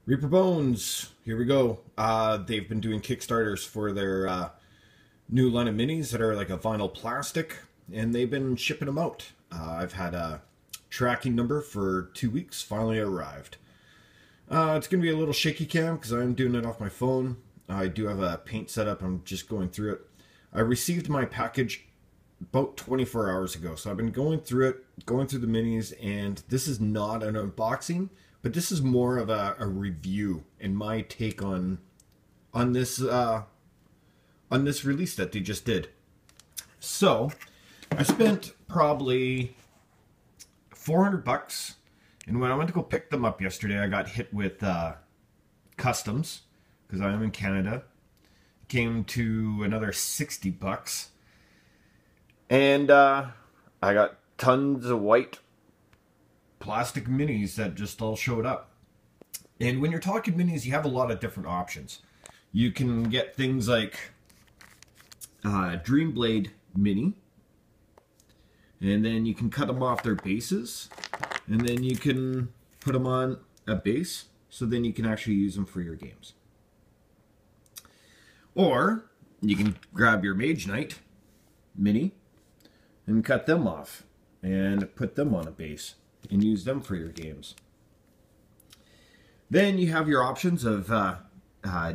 Reaper Bones, here we go. They've been doing Kickstarters for their new line of minis that are like a vinyl plastic, and they've been shipping them out. I've had a tracking number for 2 weeks, finally arrived. It's going to be a little shaky cam because I'm doing it off my phone. I do have a paint setup, I'm just going through it. I received my package about 24 hours ago, so I've been going through it, going through the minis, and this is not an unboxing, but this is more of a review and my take on this release that they just did. So I spent probably $400, and when I went to go pick them up yesterday, I got hit with customs because I am in Canada. It came to another $60, and I got tons of white plastic minis that just all showed up. And when you're talking minis, you have a lot of different options. You can get things like Dream Blade mini, and then you can cut them off their bases, and then you can put them on a base, so then you can actually use them for your games. Or you can grab your Mage Knight mini and cut them off and put them on a base and use them for your games. Then you have your options of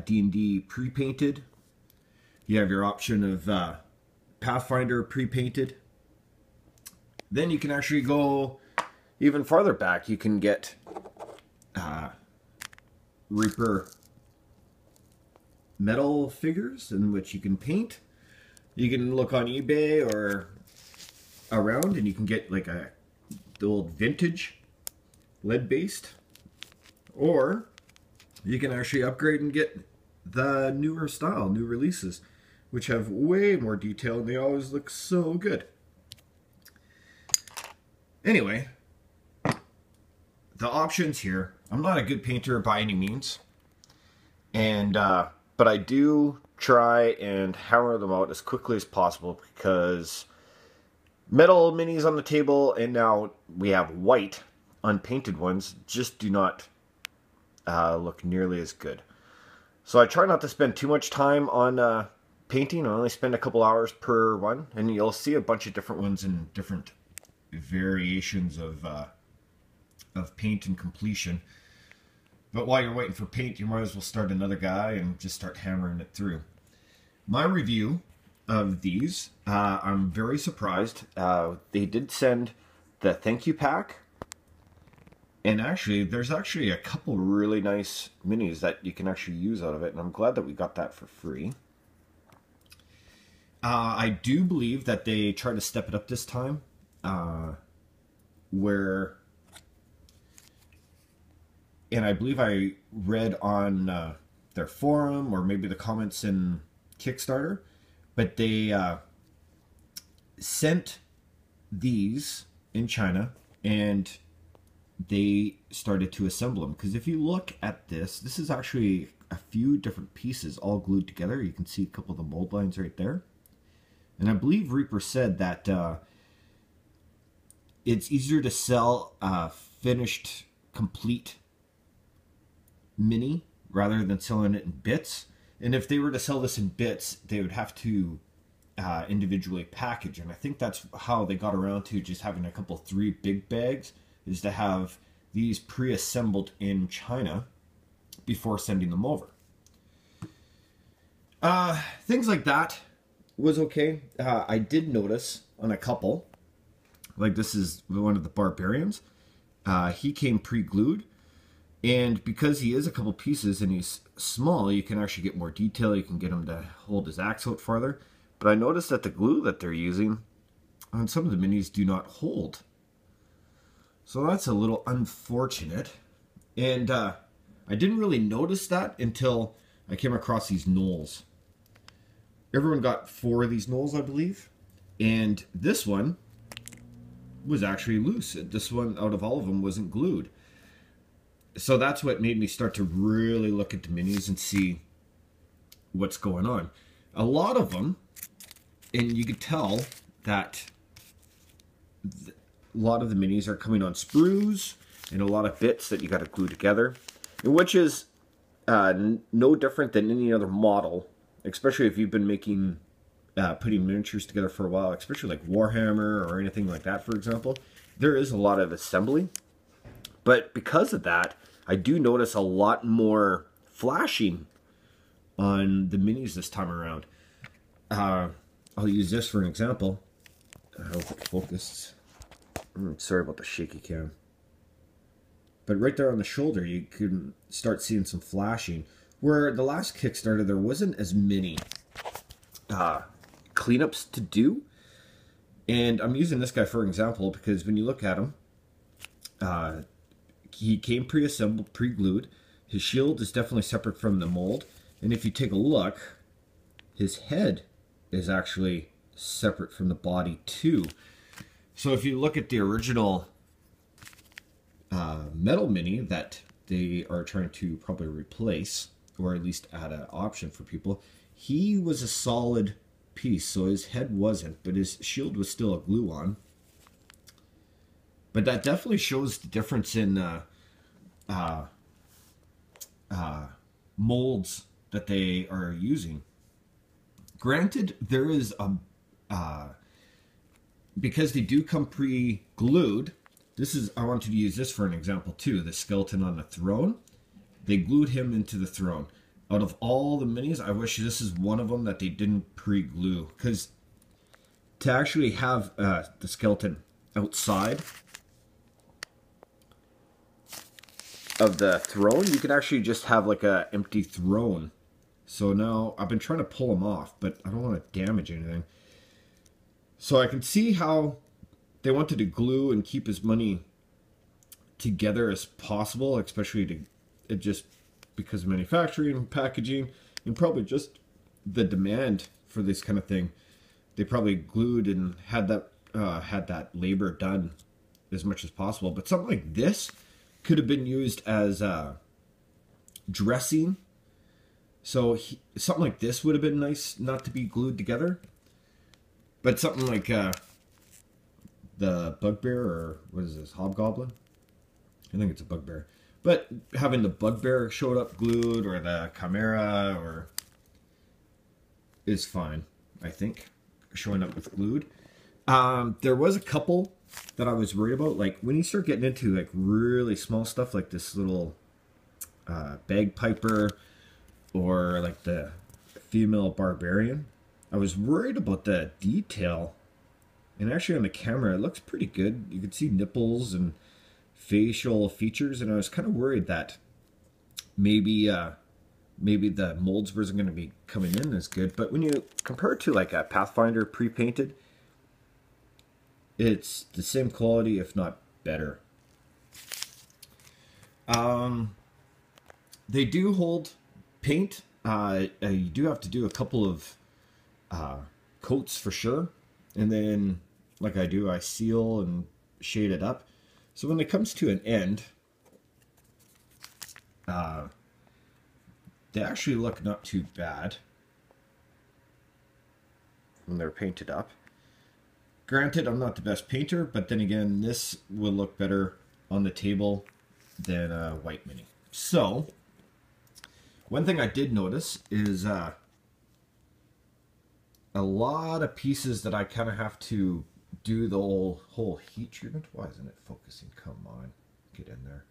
D&D pre-painted. You have your option of Pathfinder pre-painted. Then you can actually go even farther back. You can get Reaper metal figures in which you can paint. You can look on eBay or around and you can get like the old vintage lead-based, or you can actually upgrade and get the newer style, new releases, which have way more detail and they always look so good. Anyway, the options here, I'm not a good painter by any means, and but I do try and hammer them out as quickly as possible because metal minis on the table, and now we have white unpainted ones, just do not look nearly as good. So I try not to spend too much time on painting. I only spend a couple hours per one, and you'll see a bunch of different ones in different variations of paint and completion. But while you're waiting for paint, you might as well start another guy and just start hammering it through. My review of these, I'm very surprised. They did send the thank you pack, and actually there's actually a couple really nice minis that you can actually use out of it, and I'm glad that we got that for free. I do believe that they tried to step it up this time, where, and I believe I read on their forum or maybe the comments in Kickstarter, but they sent these in China and they started to assemble them. Because if you look at this, this is actually a few different pieces all glued together. You can see a couple of the mold lines right there. And I believe Reaper said that it's easier to sell a finished, complete mini rather than selling it in bits. And if they were to sell this in bits, they would have to individually package. And I think that's how they got around to just having a couple, 3 big bags, is to have these pre-assembled in China before sending them over. Things like that was okay. I did notice on a couple, like this is one of the Barbarians. He came pre-glued. And because he is a couple pieces and he's small, you can actually get more detail. You can get him to hold his axe out farther. But I noticed that the glue that they're using on some of the minis do not hold. So that's a little unfortunate. And I didn't really notice that until I came across these knolls. Everyone got 4 of these knolls, I believe. And this one was actually loose. This one, out of all of them, wasn't glued. So that's what made me start to really look at the minis and see what's going on. A lot of them, and you could tell that a lot of the minis are coming on sprues and a lot of bits that you got to glue together. which is no different than any other model, especially if you've been making putting miniatures together for a while, especially like Warhammer or anything like that, for example. There is a lot of assembly, but because of that, I do notice a lot more flashing on the minis this time around. I'll use this for an example. I hope it focused. Sorry about the shaky cam. But right there on the shoulder, you can start seeing some flashing. Where the last Kickstarter, there wasn't as many cleanups to do. And I'm using this guy for example because when you look at him, he came pre-assembled, pre-glued. His shield is definitely separate from the mold. And if you take a look, his head is actually separate from the body too. So if you look at the original metal mini that they are trying to probably replace, or at least add an option for people, he was a solid piece, so his head wasn't, but his shield was still a glue-on. But that definitely shows the difference in molds that they are using. Granted, there is because they do come pre-glued. This is, I wanted to use this for an example too. The skeleton on the throne. They glued him into the throne. Out of all the minis, I wish this is one of them that they didn't pre-glue. Because to actually have the skeleton outside of the throne, you could actually just have like a empty throne. So now I've been trying to pull them off, but I don't want to damage anything. So I can see how they wanted to glue and keep as many together as possible, especially to just because of manufacturing, packaging, and probably just the demand for this kind of thing. They probably glued and had that labor done as much as possible. But something like this could have been used as dressing. So something like this would have been nice not to be glued together. But something like the bugbear, or what is this, hobgoblin? I think it's a bugbear. But having the bugbear showed up glued, or the chimera, or is fine, I think, showing up with glued. There was a couple that I was worried about, like when you start getting into like really small stuff, like this little bagpiper, or like the female barbarian. I was worried about the detail, and actually on the camera it looks pretty good. You can see nipples and facial features, and I was kind of worried that maybe the molds wasn't going to be coming in as good. But when you compare it to like a Pathfinder pre-painted, it's the same quality, if not better. They do hold paint. You do have to do a couple of coats for sure, and then like I do, I seal and shade it up. So when it comes to an end, they actually look not too bad when they're painted up. Granted, I'm not the best painter, but then again, this will look better on the table than a white mini. So one thing I did notice is a lot of pieces that I kind of have to do the whole heat treatment. Why isn't it focusing? Come on, get in there.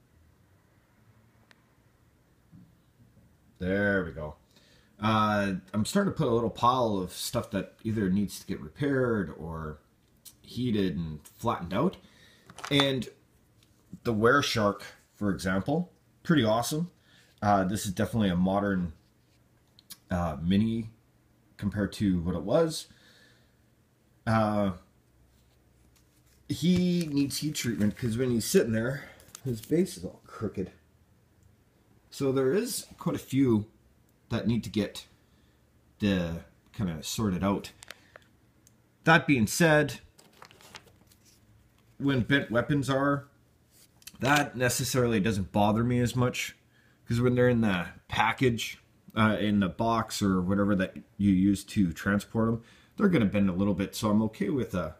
There we go. I'm starting to put a little pile of stuff that either needs to get repaired or heated and flattened out. And the Were Shark, for example, pretty awesome. This is definitely a modern mini compared to what it was. He needs heat treatment because when he's sitting there, his base is all crooked. So there is quite a few that need to get kind of sorted out. That being said, when bent weapons are, that necessarily doesn't bother me as much, because when they're in the package, in the box or whatever that you use to transport them, they're going to bend a little bit. So I'm okay with a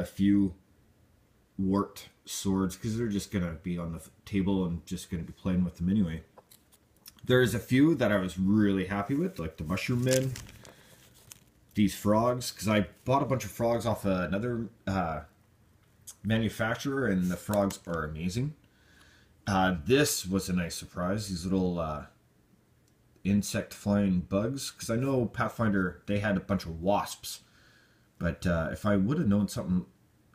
few warped swords because they're just going to be on the table and just going to be playing with them anyway. There's a few that I was really happy with, like the mushroom men, these frogs, because I bought a bunch of frogs off another manufacturer, and the frogs are amazing. This was a nice surprise, these little insect flying bugs, because I know Pathfinder, they had a bunch of wasps, but if I would have known something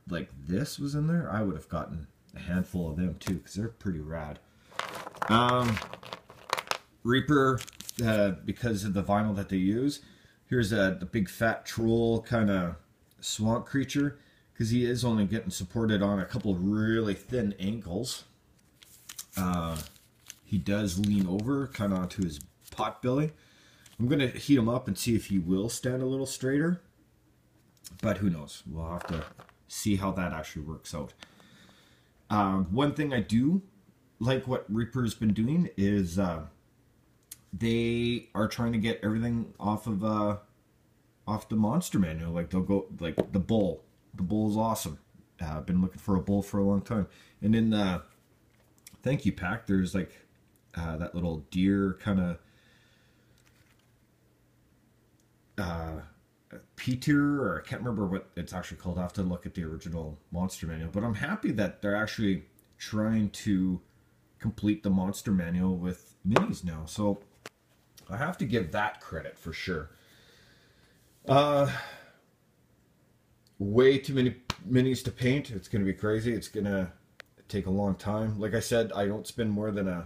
like this was in there, I would have gotten a handful of them too, because they're pretty rad. Reaper, because of the vinyl that they use, here's the big fat troll kind of swamp creature, because he is only getting supported on a couple of really thin ankles. He does lean over kind of onto his pot belly. I'm going to heat him up and see if he will stand a little straighter, but who knows, we'll have to see how that actually works out. One thing I do like what Reaper's been doing is they are trying to get everything off of off the monster manual. Like they'll go like the bull. The bull is awesome. I've been looking for a bull for a long time. And in the thank you pack, there's like that little deer kind of Peter, or I can't remember what it's actually called. I have to look at the original monster manual. But I'm happy that they're actually trying to complete the monster manual with minis now. So I have to give that credit for sure. Way too many minis to paint. It's going to be crazy. It's going to take a long time. Like I said, I don't spend more than an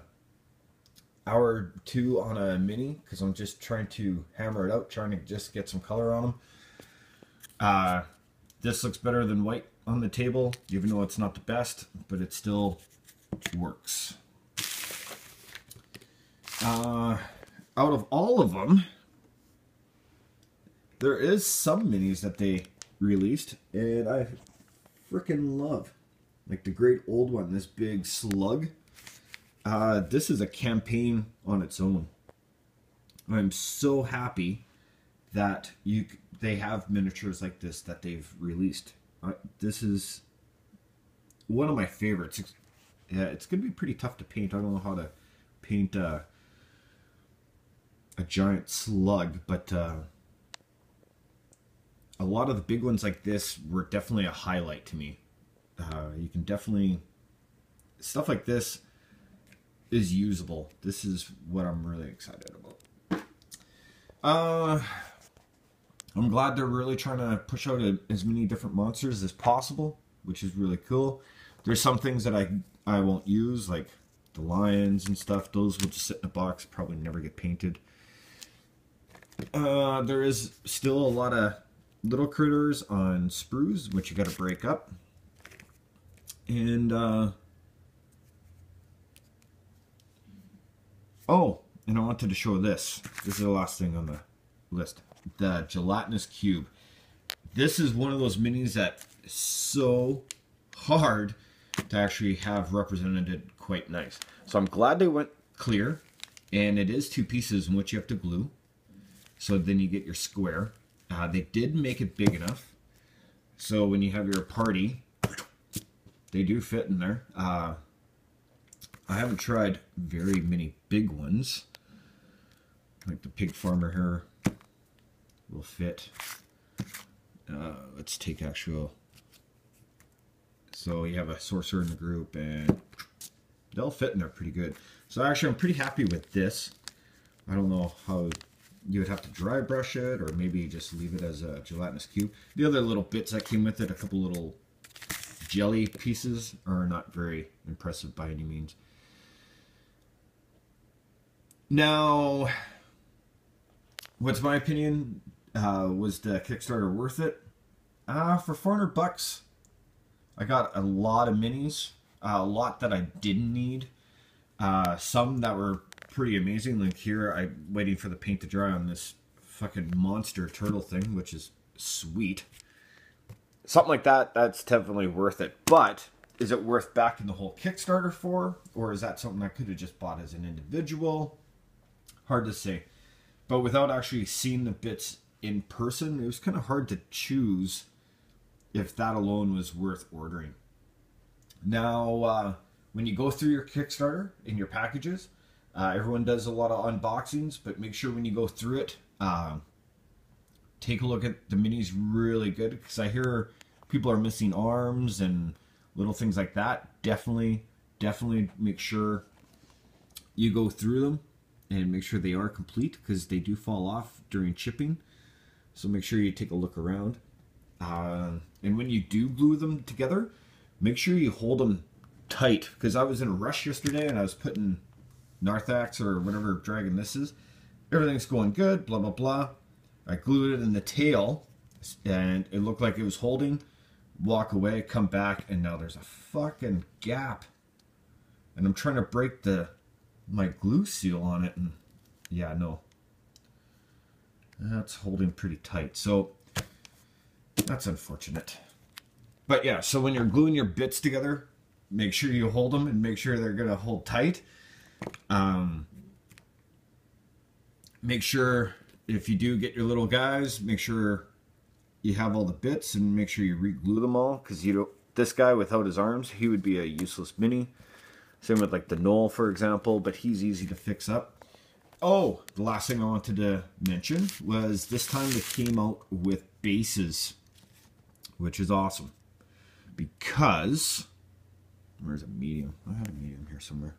hour or two on a mini because I'm just trying to hammer it out, trying to just get some color on them. This looks better than white on the table, even though it's not the best, but it still works. Out of all of them, there is some minis that they released, and I freaking love. Like the great old one, this big Slug. This is a campaign on its own. I'm so happy that they have miniatures like this that they've released. This is one of my favorites. Yeah, it's going to be pretty tough to paint. I don't know how to paint a giant slug, but a lot of the big ones like this were definitely a highlight to me. You can definitely, stuff like this is usable. This is what I'm really excited about. I'm glad they're really trying to push out as many different monsters as possible, which is really cool. There's some things that I won't use, like the lions and stuff. Those will just sit in a box, probably never get painted. There is still a lot of little critters on sprues, which you got to break up. And oh, and I wanted to show this. This is the last thing on the list. The Gelatinous Cube. This is one of those minis that is so hard to actually have represented quite nice. So I'm glad they went clear, and it is 2 pieces in which you have to glue. So then you get your square. They did make it big enough, so when you have your party, they do fit in there. I haven't tried very many big ones, like the pig farmer here will fit. Let's take actual. So you have a sorcerer in the group, and they'll fit in there pretty good. So actually, I'm pretty happy with this. I don't know how you would have to dry brush it, or maybe just leave it as a gelatinous cube. The other little bits that came with it, a couple little jelly pieces, are not very impressive by any means. Now, what's my opinion? Was the Kickstarter worth it? For 400 bucks, I got a lot of minis, a lot that I didn't need, some that were pretty amazing. Like here, I'm waiting for the paint to dry on this fucking monster turtle thing, which is sweet. Something like that, that's definitely worth it. But is it worth backing the whole Kickstarter for? Or is that something I could have just bought as an individual? Hard to say. But without actually seeing the bits in person, it was kind of hard to choose if that alone was worth ordering. Now, when you go through your Kickstarter in your packages, everyone does a lot of unboxings, but make sure when you go through it, take a look at the minis really good, because I hear people are missing arms and little things like that. Definitely make sure you go through them and make sure they are complete, because they do fall off during shipping. So make sure you take a look around. And when you do glue them together, make sure you hold them tight, because I was in a rush yesterday and I was putting Narthax or whatever dragon this is. Everything's going good, blah, blah, blah. I glued it in the tail and it looked like it was holding. Walk away, come back, and now there's a fucking gap. And I'm trying to break my glue seal on it, and yeah, no. That's holding pretty tight. So that's unfortunate. But yeah, so when you're gluing your bits together, make sure you hold them and make sure they're going to hold tight. Make sure if you do get your little guys, make sure you have all the bits and make sure you re-glue them all, because you don't. This guy without his arms, he would be a useless mini. Same with like the Knoll, for example, but he's easy to fix up. Oh, the last thing I wanted to mention was this time they came out with bases, which is awesome. Because, where's a medium? I had a medium here somewhere.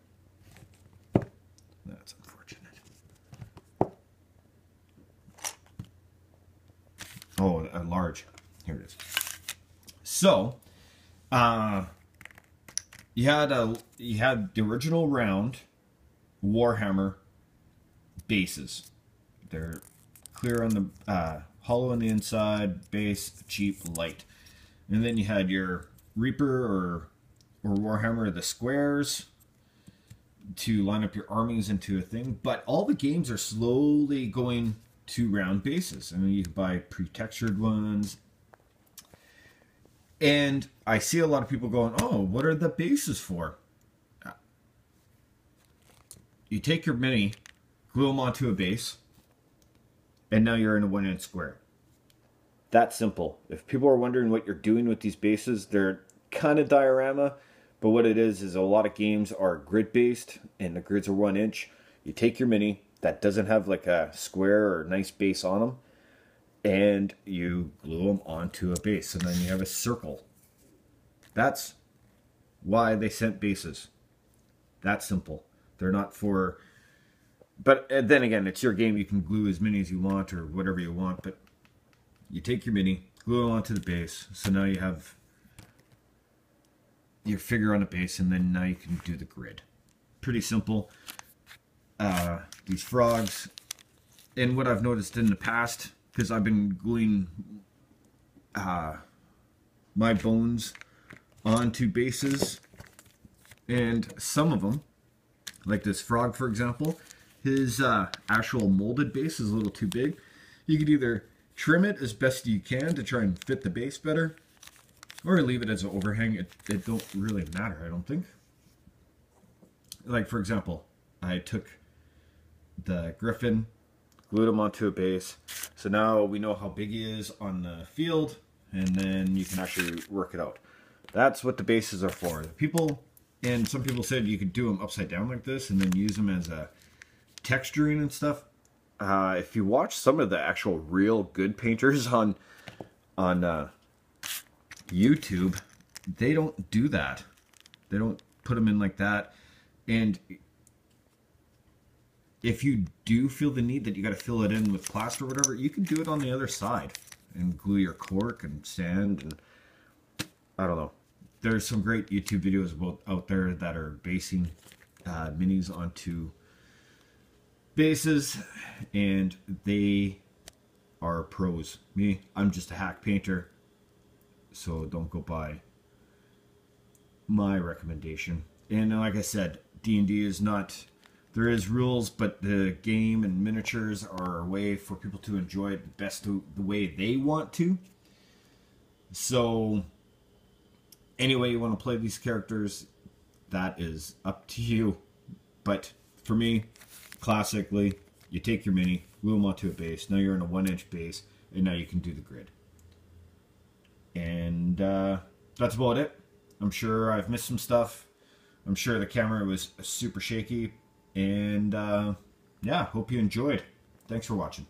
That's unfortunate. Oh, a large. Here it is. So, you had the original round Warhammer bases. They're clear on the hollow on the inside, base, cheap, light. And then you had your Reaper or Warhammer, the squares, to line up your armies into a thing. But all the games are slowly going to round bases. I mean, you can buy pre-textured ones. And I see a lot of people going, oh, what are the bases for? You take your mini, glue them onto a base, and now you're in a 1-inch square. That simple. If people are wondering what you're doing with these bases, they're kind of diorama, but what it is a lot of games are grid-based, and the grids are 1 inch. You take your mini that doesn't have like a square or nice base on them, and you glue them onto a base, and then you have a circle. That's why they sent bases. That simple. They're not for... But then again, it's your game. You can glue as many as you want or whatever you want, but you take your mini, glue it onto the base, so now you have your figure on the base, and then now you can do the grid. Pretty simple. These frogs, and what I've noticed in the past, because I've been gluing my bones onto bases, and some of them, like this frog for example, his actual molded base is a little too big. You could either trim it as best you can to try and fit the base better, or leave it as an overhang. It don't really matter, I don't think. Like for example, I took the Griffin, glued him onto a base, so now we know how big he is on the field, and then you can actually work it out. That's what the bases are for. People, and some people said you could do them upside down like this and then use them as a texturing and stuff. If you watch some of the actual real good painters on YouTube, they don't do that. They don't put them in like that. And if you do feel the need that you got to fill it in with plaster or whatever, you can do it on the other side and glue your cork and sand, and I don't know. There's some great YouTube videos out there that are basing minis onto bases, and they are pros. Me, I'm just a hack painter, so don't go by my recommendation. And like I said, D&D is not... There is rules, but the game and miniatures are a way for people to enjoy it best the way they want to. So, any way you want to play these characters, that is up to you. But for me, classically, you take your mini, glue them onto a base. Now you're in a 1-inch base, and now you can do the grid. And that's about it. I'm sure I've missed some stuff. I'm sure the camera was super shaky. And yeah, hope you enjoyed. Thanks for watching.